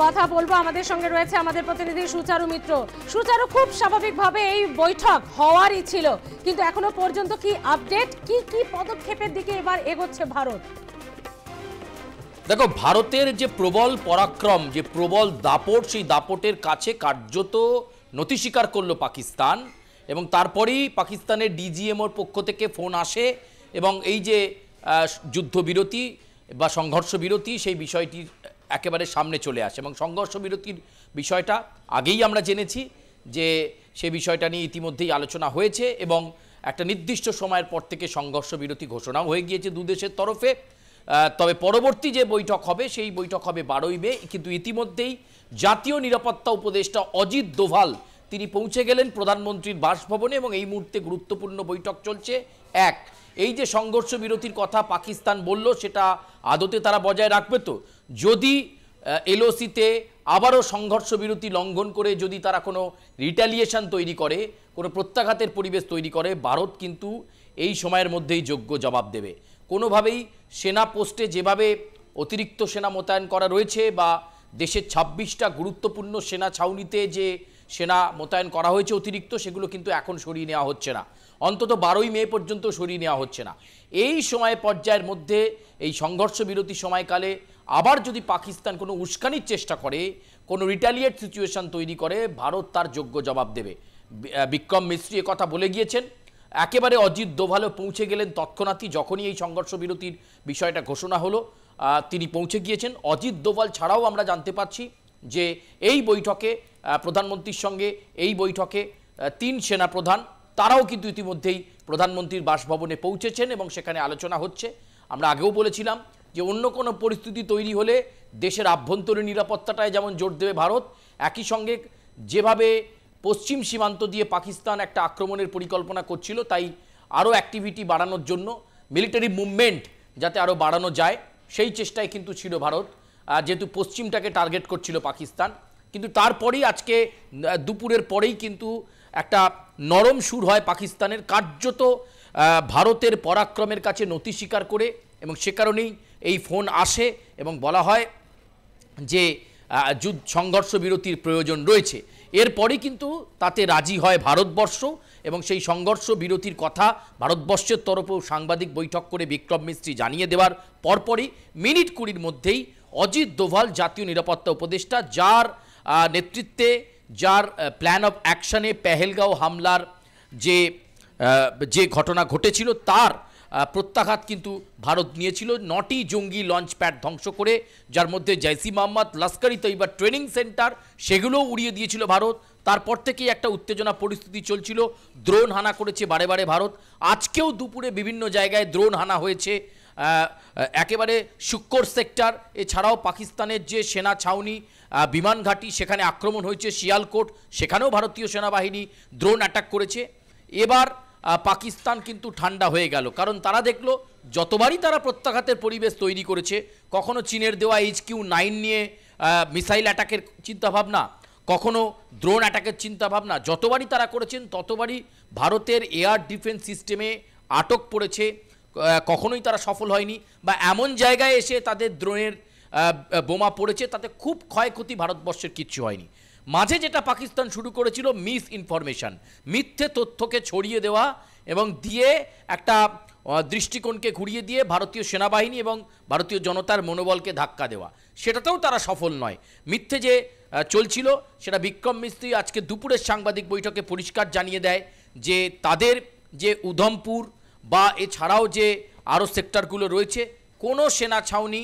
কথা বলবো। আমাদের সঙ্গে রয়েছে আমাদের প্রতিনিধি সুচারু মিত্র। সুচারু, খুব স্বাভাবিকভাবে এই বৈঠক হওয়ারই ছিল, কিন্তু এখনো পর্যন্ত কি আপডেট, কি কি পদক্ষেপের দিকে এবার এগোচ্ছে ভারত? দেখো, ভারতের যে প্রবল পরাক্রম, যে প্রবল দাপট, সেই দাপটের কাছে কার্যত নতি স্বীকার করলো পাকিস্তান। এবং তারপরেই পাকিস্তানের ডিজিএমওর পক্ষ থেকে ফোন আসে এবং এই যে যুদ্ধবিরতি বা সংঘর্ষ বিরতি, সেই বিষয়টি একেবারে সামনে চলে আসে। এবং সংঘর্ষ বিরতির বিষয়টা আগেই আমরা জেনেছি যে সে বিষয়টা নিয়ে ইতিমধ্যেই আলোচনা হয়েছে এবং একটা নির্দিষ্ট সময়ের পর থেকে সংঘর্ষ বিরতি ঘোষণাও হয়ে গিয়েছে দু দেশের তরফে। তবে পরবর্তী যে বৈঠক হবে সেই বৈঠক হবে 12ই মে। কিন্তু ইতিমধ্যেই জাতীয় নিরাপত্তা উপদেষ্টা অজিত দোভাল তিনি পৌঁছে গেলেন প্রধানমন্ত্রীর বাসভবনে এবং এই মুহূর্তে গুরুত্বপূর্ণ বৈঠক চলছে। এই যে সংঘর্ষ বিরতির কথা পাকিস্তান বলল, সেটা আদতে তারা বজায় রাখবে তো? যদি এলওসিতে আবারও সংঘর্ষ বিরতি লঙ্ঘন করে যদি তারা কোনো রিটালিয়েশন তৈরি করে, কোনো প্রত্যাঘাতের পরিবেশ তৈরি করে, ভারত কিন্তু এই সময়ের মধ্যেই যোগ্য জবাব দেবে। কোনোভাবেই সেনা পোস্টে যেভাবে অতিরিক্ত সেনা মোতায়েন করা রয়েছে বা দেশের 26টা গুরুত্বপূর্ণ সেনা ছাউনিতে যে সেনা মোতায়েন করা হয়েছে অতিরিক্ত, সেগুলো কিন্তু এখন সরিয়ে নেওয়া হচ্ছে না, অন্তত 12ই মে পর্যন্ত সরিয়ে নেওয়া হচ্ছে না। এই সময় পর্যায়ের মধ্যে এই সংঘর্ষ বিরতি সময়কালে আবার যদি পাকিস্তান কোনো উস্কানির চেষ্টা করে, কোনো রিটালিয়েট সিচুয়েশন তৈরি করে, ভারত তার যোগ্য জবাব দেবে। বিক্রম মিস্ত্রি কথা বলে গিয়েছেন। একেবারে অজিত দোভালও পৌঁছে গেলেন তৎক্ষণাৎই, যখনই এই সংঘর্ষ বিরতির বিষয়টা ঘোষণা হলো তিনি পৌঁছে গিয়েছেন। অজিত দোভাল ছাড়াও আমরা জানতে পারছি যে এই বৈঠকে প্রধানমন্ত্রীর সঙ্গে এই বৈঠকে 3 সেনাপ্রধান তারাও কিন্তু ইতিমধ্যেই প্রধানমন্ত্রীর বাসভবনে পৌঁছেছেন এবং সেখানে আলোচনা হচ্ছে। আমরা আগেও বলেছিলাম যে অন্য কোনো পরিস্থিতি তৈরি হলে দেশের আভ্যন্তরীণ নিরাপত্তাটায় যেমন জোর দেবে ভারত, একই সঙ্গে যেভাবে পশ্চিম সীমান্ত দিয়ে পাকিস্তান একটা আক্রমণের পরিকল্পনা করছিল, তাই আরও অ্যাক্টিভিটি বাড়ানোর জন্য মিলিটারি মুভমেন্ট যাতে আরও বাড়ানো যায় সেই চেষ্টায় কিন্তু ছিল ভারত, যেহেতু পশ্চিমটাকে টার্গেট করছিল পাকিস্তান। কিন্তু তারপরেই আজকে দুপুরের পরেই কিন্তু একটা নরম সুর হয় পাকিস্তানের, কার্যত ভারতের পরাক্রমের কাছে নতি স্বীকার করে, এবং সে কারণেই এই ফোন আসে এবং বলা হয় যে সংঘর্ষ বিরতির প্রয়োজন রয়েছে। এরপরই কিন্তু তাতে রাজি হয় ভারতবর্ষ এবং সেই সংঘর্ষ বিরতির কথা ভারতবর্ষের তরফেও সাংবাদিক বৈঠক করে বিক্রম মিস্ত্রি জানিয়ে দেওয়ার পরপরই মিনিট 20-র মধ্যেই অজিত দোভাল জাতীয় নিরাপত্তা উপদেষ্টা, যার নেতৃত্বে, যার প্ল্যান অফ অ্যাকশনে পেহেলগাঁও হামলার যে ঘটনা ঘটেছিল তার প্রত্যাঘাত কিন্তু ভারত নিয়েছিল। 9টি জঙ্গি লঞ্চ প্যাড ধ্বংস করে, যার মধ্যে জৈশ ই মোহাম্মদ, লস্কর ই তৈয়বা ট্রেনিং সেন্টার, সেগুলোও উড়িয়ে দিয়েছিল ভারত। তারপর থেকেই একটা উত্তেজনা পরিস্থিতি চলছিল, দ্রোণ হানা করেছে বারে বারে ভারত। আজকেও দুপুরে বিভিন্ন জায়গায় দ্রোণ হানা হয়েছে, একেবারে শুক্কর সেক্টর, এছাড়াও পাকিস্তানের যে সেনা ছাউনি বিমান ঘাঁটি সেখানে আক্রমণ হয়েছে, শিয়ালকোট সেখানেও ভারতীয় সেনাবাহিনী দ্রোণ অ্যাটাক করেছে। এবার পাকিস্তান কিন্তু ঠান্ডা হয়ে গেল, কারণ তারা দেখলো যতবারই তারা প্রত্যাঘাতের পরিবেশ তৈরি করেছে, কখনো চীনের দেওয়া HQ-9 নিয়ে মিসাইল অ্যাটাকের চিন্তাভাবনা, কখনো ড্রোন অ্যাটাকের চিন্তাভাবনা, যতবারই তারা করেছেন ততবারই ভারতের এয়ার ডিফেন্স সিস্টেমে আটক পড়েছে, কখনোই তারা সফল হয়নি, বা এমন জায়গায় এসে তাদের ড্রোনের বোমা পড়েছে তাতে খুব ক্ষয়ক্ষতি ভারতবর্ষের কিচ্ছু হয়নি। মাঝে যেটা পাকিস্তান শুরু করেছিল মিস ইনফরমেশন, মিথ্যে তথ্যকে ছড়িয়ে দেওয়া এবং দিয়ে একটা দৃষ্টিকোণকে ঘুরিয়ে দিয়ে ভারতীয় সেনাবাহিনী এবং ভারতীয় জনতার মনোবলকে ধাক্কা দেওয়া, সেটাতেও তারা সফল নয়। মিথ্যে যে চলছিল সেটা বিক্রম মিস্ত্রি আজকে দুপুরের সাংবাদিক বৈঠকে পরিষ্কার জানিয়ে দেয় যে তাদের যে উধমপুর বা এছাড়াও যে আরও সেক্টরগুলো রয়েছে, কোনো সেনা ছাউনি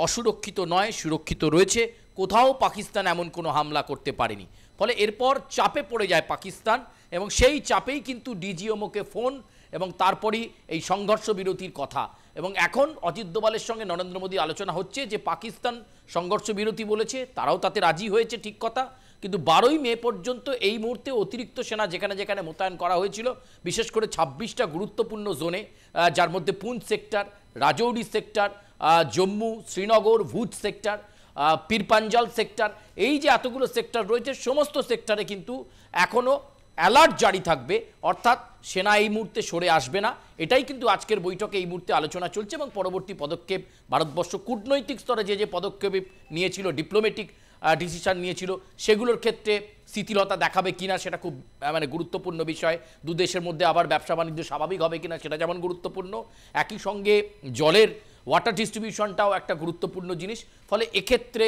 অসুরক্ষিত নয়, সুরক্ষিত রয়েছে, কোথাও পাকিস্তান এমন কোনো হামলা করতে পারেনি। ফলে এরপর চাপে পড়ে যায় পাকিস্তান এবং সেই চাপেই কিন্তু ডিজিএমওকে ফোন এবং তারপরই এই সংঘর্ষ বিরতির কথা। এবং এখন অজিত দোভালের সঙ্গে নরেন্দ্র মোদী আলোচনা হচ্ছে যে পাকিস্তান সংঘর্ষ বিরতি বলেছে, তারাও তাতে রাজি হয়েছে, ঠিক কথা, কিন্তু 12ই মে পর্যন্ত এই মুহূর্তে অতিরিক্ত সেনা যেখানে যেখানে মোতায়েন করা হয়েছিল, বিশেষ করে 26টা গুরুত্বপূর্ণ জোনে, যার মধ্যে পুঞ্চ সেক্টর, রাজৌরি সেক্টর, জম্মু, শ্রীনগর, ভুজ সেক্টর, পীরপাঞ্জাল সেক্টর, এই যে এতগুলো সেক্টর রয়েছে সমস্ত সেক্টরে কিন্তু এখনও অ্যালার্ট জারি থাকবে, অর্থাৎ সেনা এই মুহূর্তে সরে আসবে না। এটাই কিন্তু আজকের বৈঠকে এই মুহূর্তে আলোচনা চলছে এবং পরবর্তী পদক্ষেপ ভারতবর্ষ কূটনৈতিক স্তরে যে পদক্ষেপ নিয়েছিল, ডিপ্লোম্যাটিক ডিসিশন নিয়েছিল সেগুলোর ক্ষেত্রে শিথিলতা দেখাবে কিনা সেটা খুব মানে গুরুত্বপূর্ণ বিষয়। দু দেশের মধ্যে আবার ব্যবসা বাণিজ্য স্বাভাবিক হবে কিনা সেটা যেমন গুরুত্বপূর্ণ, একই সঙ্গে জলের ওয়াটার ডিস্ট্রিবিউশনটাও একটা গুরুত্বপূর্ণ জিনিস। ফলে এক্ষেত্রে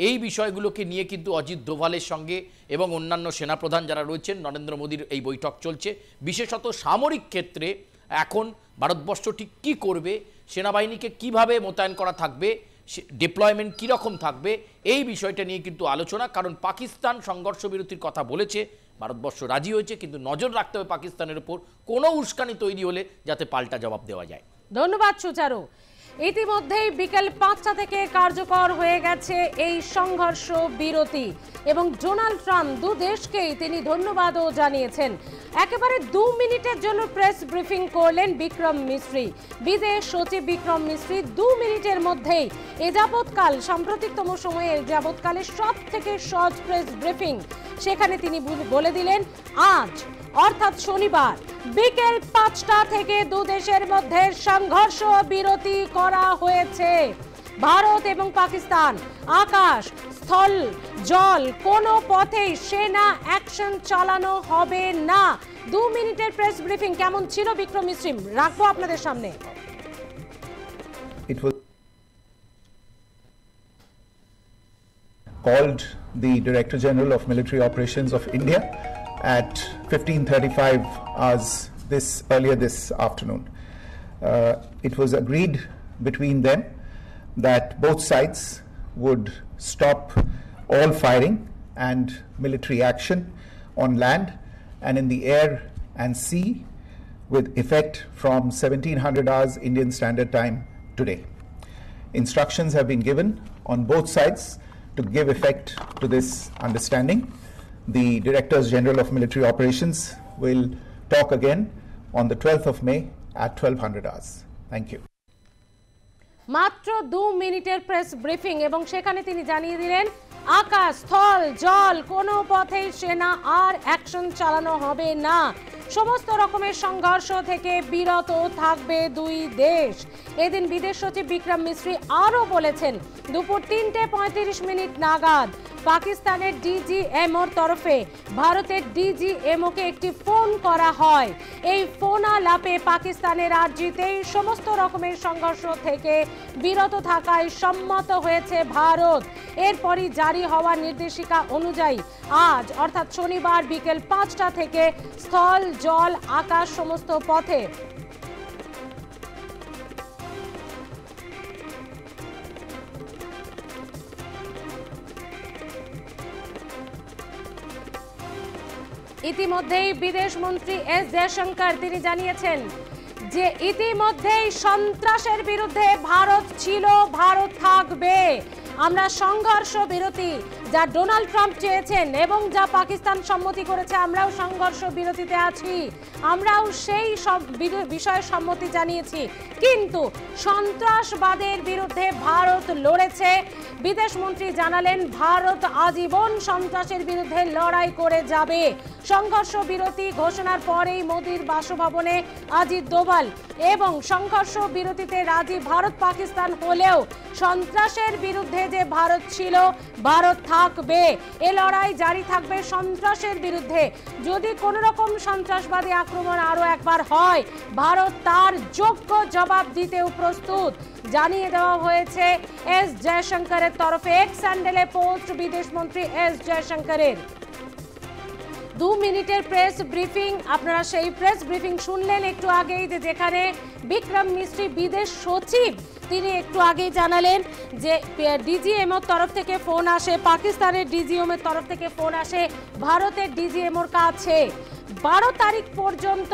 এই বিষয়গুলোকে নিয়ে কিন্তু অজিত ডোভালের সঙ্গে এবং অন্যান্য সেনাপ্রধান যারা রয়েছেন নরেন্দ্র মোদীর এই বৈঠক চলছে। বিশেষত সামরিক ক্ষেত্রে এখন ভারতবর্ষ ঠিক কী করবে, সেনাবাহিনীকে কিভাবে মোতায়েন করা থাকবে, ডিপ্লয়মেন্ট কীরকম থাকবে, এই বিষয়টা নিয়ে কিন্তু আলোচনা। কারণ পাকিস্তান সংঘর্ষ বিরতির কথা বলেছে, ভারতবর্ষ রাজি হয়েছে, কিন্তু নজর রাখতে হবে পাকিস্তানের উপর কোনো উস্কানি তৈরি হলে যাতে পাল্টা জবাব দেওয়া যায়। ধন্যবাদ সুচারু। ইতিমধ্যেই বিকেল 5টা থেকে কার্যকর হয়ে গেছে এই সংঘর্ষ বিরতি এবং ডোনাল্ড ট্রাম্প দু দেশকেই তিনি ধন্যবাদও জানিয়েছেন। একেবারে 2 মিনিটের জন্য প্রেস ব্রিফিং করলেন বিক্রম মিস্ত্রি, বিদেশ সচিব বিক্রম মিস্ত্রি। 2 মিনিটের মধ্যেই এযাবৎকাল সাম্প্রতিকতম সময়ে যাবৎকালের সব থেকে শর্ট প্রেস ব্রিফিং সেখানে তিনি বলে দিলেন আজ অর্থাৎ শনিবার বিকেল 5টা থেকে দু দেশের মধ্যে সংঘর্ষ বিরতি করা হয়েছে। ভারত এবং পাকিস্তান আকাশ স্থল জল কোনো পথেই সেনা অ্যাকশন চালানো হবে না। 2 মিনিটের প্রেস ব্রিফিং কেমন ছিল বিক্রম মিশ্রি রাখবো আপনাদের সামনে। It was called the Director General of Military Operations of India at 15:35 hours earlier this afternoon. It was agreed between them that both sides would stop all firing and military action on land and in the air and sea with effect from 1700 hours Indian Standard Time today. Instructions have been given on both sides to give effect to this understanding. The Directors General of Military Operations will talk again on the 12th of May at 1200 hours. Thank you. মাত্র 2 মিনিটের press briefing এবং সেখানে তিনি জানিয়ে দিলেন আকাশ স্থল জল কোনো পথেই সেনা আর অ্যাকশন চালানো হবে না, সমস্ত রকমের সংঘর্ষ থেকে বিরত থাকবে দুই দেশ। এদিন বিদেশ সচিব বিক্রম মিস্ত্রি আরও বলেছেন দুপুর 3:35 নাগাদ পাকিস্তানের ডিজিএমওর তরফে ভারতের ডিজিএমওকে একটি ফোন করা হয়। এই ফোন আলাপে পাকিস্তানের আর্জিতেই সমস্ত রকমের সংঘর্ষ থেকে বিরত থাকায় সম্মত হয়েছে ভারত। এরপরই জারি হওয়া নির্দেশিকা অনুযায়ী আজ অর্থাৎ শনিবার বিকেল 5টা থেকে স্থল জল আকাশ সমস্ত পথে ইতিমধ্যেই বিদেশ মন্ত্রী এস জয়শঙ্কর তিনি জানিয়েছেন যে ইতিমধ্যেই সন্ত্রাসের বিরুদ্ধে ভারত ছিল, ভারত থাকবে। আমরা সংঘর্ষ বিরতি যা ডোনাল্ড ট্রাম্প চেয়েছেন এবং যা পাকিস্তান সম্মতি করেছে আমরাও সংঘর্ষ বিরতিতে আছি, আমরাও সেই সব বিষয়ে সম্মতি জানিয়েছি, কিন্তু সন্ত্রাসবাদের বিরুদ্ধে ভারত লড়েছে। বিদেশ মন্ত্রী জানালেন ভারত আজীবন সন্ত্রাসের বিরুদ্ধে লড়াই করে যাবে। সংঘর্ষ বিরতি ঘোষণার পরেই মোদির বাসভবনে অজিত ডোভাল এবং সংঘর্ষ বিরতিতে রাজি ভারত পাকিস্তান হলেও সন্ত্রাসের বিরুদ্ধে যে ভারত ছিল ভারত থাকবে। এ লড়াই জারি থাকবে সন্ত্রাসের বিরুদ্ধে। যদি কোনো রকম সন্ত্রাসবাদী আক্রমণ আরো একবার হয় ভারত তার যোগ্য জবাব দিতেও প্রস্তুত, জানিয়ে দেওয়া হয়েছে এস জয়শঙ্করের তরফে। এক্স স্যান্ডেলে পোস্ট বিদেশ মন্ত্রী এস জয়শঙ্করের 2 মিনিটের প্রেস ব্রিফিং। আপনারা সেই প্রেস ব্রিফিং শুনলেন একটু আগেই, যে যেখানে বিক্রম মিস্ত্রি বিদেশ সচিব তিনি একটু আগেই জানালেন যে ডিজিএমওর তরফ থেকে ফোন আসে, পাকিস্তানের ডিজিএমওর তরফ থেকে ফোন আসে ভারতের ডিজিএমওর কাছে। 12 তারিখ পর্যন্ত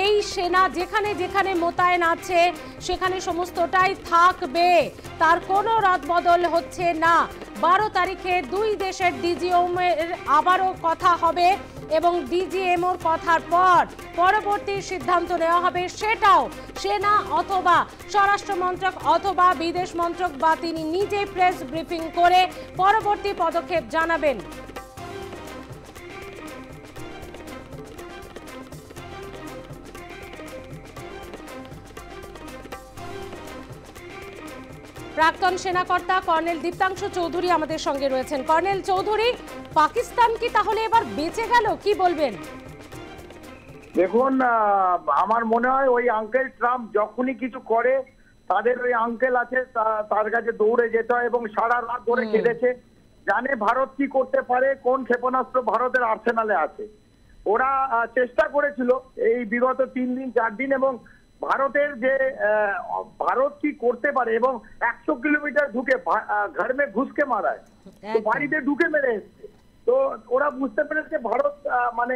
এই সেনা যেখানে যেখানে মোতায়েন আছে সেখানে সমস্তটাই থাকবে, তার কোনো রদবদল হচ্ছে না। 12 তারিখে দুই দেশের ডিজিএমের আবারও কথা হবে এবং ডিজিএমওর কথার পর পরবর্তী সিদ্ধান্ত নেওয়া হবে, সেটাও সেনা অথবা স্বরাষ্ট্র মন্ত্রক অথবা বিদেশ মন্ত্রক বা তিনি নিজে প্রেস ব্রিফিং করে পরবর্তী পদক্ষেপ জানাবেন। প্রাক্তন সেনাকর্তা কর্নেল দীপ্তাংশু চৌধুরী আমাদের সঙ্গে রয়েছেন। কর্নেল চৌধুরী, পাকিস্তান কি তাহলে এবার বেঁচে গেল, কি বলবেন? দেখুন, আমার মনে হয় ওই আঙ্কেল ট্রাম্প যখনই কিছু করে তাদের ওই আঙ্কেল আছে তার কাছে দৌড়ে যেতে হয় এবং সারা রাত ধরে কেঁদেছে, জানে ভারত কি করতে পারে, কোন ক্ষেপণাস্ত্র ভারতের আর্সেনালে আছে। ওরা চেষ্টা করেছিল এই বিগত 3 দিন 4 দিন, এবং ভারতের যে ভারত কি করতে পারে, এবং 100 কিলোমিটার ঢুকে ঘর মে ঘুষকে মারায়, তো বাড়িতে ঢুকে মেরে এসছে। তো ওরা বুঝতে পেরেছে ভারত মানে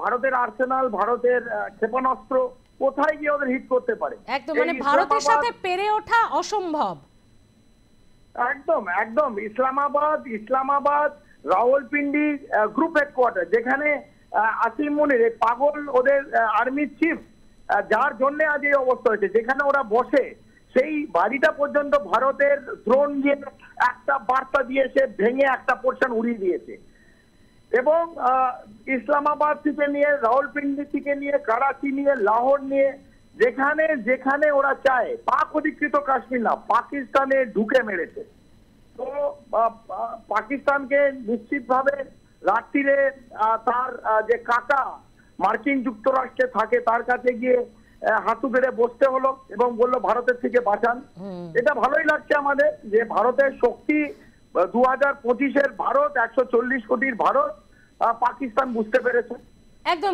ভারতের আর্সেনাল, ভারতের ক্ষেপণাস্ত্র কোথায় গিয়ে ওদের হিট করতে পারে। একদম, মানে ভারতের সাথে পেরে ওঠা অসম্ভব। একদম একদম ইসলামাবাদ রাওয়ালপিন্ডি গ্রুপ হেডকোয়ার্টার, যেখানে আসিম মনির এই পাগল ওদের আর্মি চিফ, যার জন্য আজ এই অবস্থা হয়েছে, যেখানে ওরা বসে সেই বাড়িটা পর্যন্ত ভারতের ড্রোন দিয়ে একটা বার্তা দিয়েছে, ভেঙে একটা পোর্শন উড়িয়ে দিয়েছে। এবং ইসলামাবাদ থেকে নিয়ে, রাওয়ালপিন্ডি থেকে নিয়ে, করাচি নিয়ে, লাহোর নিয়ে, যেখানে যেখানে ওরা চায়, পাক অধিকৃত কাশ্মীর না, পাকিস্তানে ঢুকে মেরেছে। তো পাকিস্তানকে নিশ্চিতভাবে রাত্রিরে তার যে কাকা মার্কিন যুক্তরাষ্ট্রে থাকে তার কাছে গিয়ে হাঁটু গেড়ে বসতে হলো এবং বললো ভারতের থেকে বাঁচান। এটা ভালোই লাগছে আমাদের যে ভারতের শক্তি 2025-এর ভারত, 140 কোটির ভারত পাকিস্তান বুঝতে পেরেছে। একদম